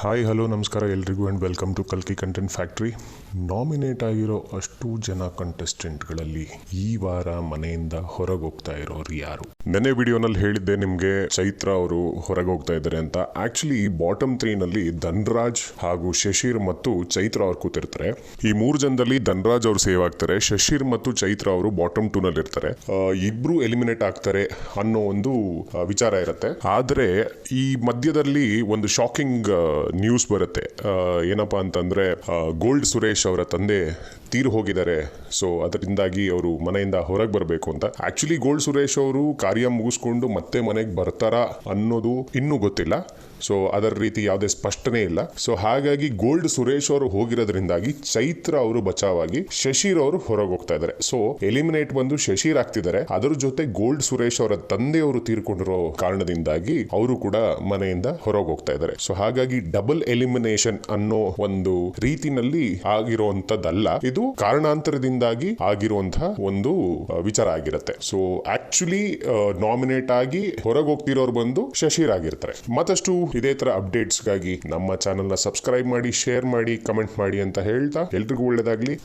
Hi hello ನಮಸ್ಕಾರ ಎಲ್ರಿಗೂ and welcome to ಕಲ್ಕಿ ಕಂಟೆಂಟ್ ಫ್ಯಾಕ್ಟ್ರಿ. ನಾಮಿನೇಟ್ ಆಗಿರೋ ಅಷ್ಟು ಜನ ಕಂಟೆಸ್ಟೆಂಟ್ಗಳಲ್ಲಿ ಈ ವಾರ ಮನೆಯಿಂದ ಹೊರಗೆ ಹೋಗ್ತಾ ಇರೋರು ಯಾರು? ನೆನ್ನೆ ವಿಡಿಯೋನಲ್ಲಿ ಹೇಳಿದ್ದೆ ನಿಮಗೆ ಚೈತ್ರ ಅವರು ಹೊರಗೆ ಹೋಗ್ತಾ ಇದ್ದಾರೆ ಅಂತ. ಆಕ್ಚುಲಿ ಬಾಟಮ್ 3ನಲ್ಲಿ ಧನ್ರಾಜ್ ಹಾಗೂ ಶಶಿರ್ ಮತ್ತು ಚೈತ್ರ ಅವ್ರು ಕೂತಿರ್ತಾರೆ. ಈ 3 ಜನದಲ್ಲಿ ಧನ್ರಾಜ್ ಅವರು ಸೇವ್ ಆಗ್ತಾರೆ, ಶಶಿರ್ ಮತ್ತು ಚೈತ್ರ ಅವರು ಬಾಟಮ್ 2ನಲ್ಲಿ ಇರ್ತಾರೆ. ಇಬ್ರು ಎಲಿಮಿನೇಟ್ ಆಗ್ತಾರೆ ಅನ್ನೋ ಒಂದು ವಿಚಾರ ಇರುತ್ತೆ. ಆದರೆ ಈ ಮಧ್ಯದಲ್ಲಿ ಒಂದು ಶಾಕಿಂಗ್ ನ್ಯೂಸ್ ಬರುತ್ತೆ. ಏನಪ್ಪಾ ಅಂತಂದ್ರೆ ಗೋಲ್ಡ್ ಸುರೇಶ್ ಅವರ ತಂದೆ ತೀರು ಹೋಗಿದ್ದಾರೆ. ಸೊ ಅದರಿಂದಾಗಿ ಅವರು ಮನೆಯಿಂದ ಹೊರಗೆ ಬರಬೇಕು ಅಂತ. ಆಕ್ಚುಲಿ ಗೋಲ್ಡ್ ಸುರೇಶ್ ಅವರು ಕಾರ್ಯ ಮುಗಿಸ್ಕೊಂಡು ಮತ್ತೆ ಮನೆಗೆ ಬರ್ತಾರಾ ಅನ್ನೋದು ಇನ್ನೂ ಗೊತ್ತಿಲ್ಲ. ಸೊ ಅದರ ರೀತಿ ಯಾವುದೇ ಸ್ಪಷ್ಟನೆ ಇಲ್ಲ. ಸೊ ಹಾಗಾಗಿ ಗೋಲ್ಡ್ ಸುರೇಶ್ ಅವರು ಹೋಗಿರೋದ್ರಿಂದಾಗಿ ಚೈತ್ರ ಅವರು ಬಚಾವಾಗಿ ಶಶಿರ್ ಅವರು ಹೊರಗೆ ಹೋಗ್ತಾ ಇದ್ದಾರೆ. ಸೊ ಎಲಿಮಿನೇಟ್ ಬಂದು ಶಶಿರ್ ಆಗ್ತಿದ್ದಾರೆ. ಅದರ ಜೊತೆ ಗೋಲ್ಡ್ ಸುರೇಶ್ ಅವರ ತಂದೆಯವರು ತೀರ್ಕೊಂಡಿರೋ ಕಾರಣದಿಂದಾಗಿ ಅವರು ಕೂಡ ಮನೆಯಿಂದ ಹೊರಗೆ ಹೋಗ್ತಾ ಇದ್ದಾರೆ. ಸೊ ಹಾಗಾಗಿ ಡಬಲ್ ಎಲಿಮಿನೇಷನ್ ಅನ್ನೋ ಒಂದು ರೀತಿನಲ್ಲಿ ಆಗಿರುವಂತದ್ದಲ್ಲ, ಇದು ಕಾರಣಾಂತರದಿಂದಾಗಿ ಆಗಿರುವಂತಹ ಒಂದು ವಿಚಾರ ಆಗಿರುತ್ತೆ. ಸೊ ಆಕ್ಚುಲಿ ನಾಮಿನೇಟ್ ಆಗಿ ಹೊರಗೆ ಹೋಗ್ತಿರೋರು ಬಂದು ಶಶಿರ್ ಆಗಿರ್ತಾರೆ. ಮತ್ತಷ್ಟು ಇದೇ ತರ ಅಪ್ಡೇಟ್ಸ್ಗಾಗಿ ನಮ್ಮ ಚಾನೆಲ್ನ ಸಬ್ಸ್ಕ್ರೈಬ್ ಮಾಡಿ, ಶೇರ್ ಮಾಡಿ, ಕಮೆಂಟ್ ಮಾಡಿ ಅಂತ ಹೇಳ್ತಾ ಎಲ್ರಿಗೂ ಒಳ್ಳೆಯದಾಗ್ಲಿ.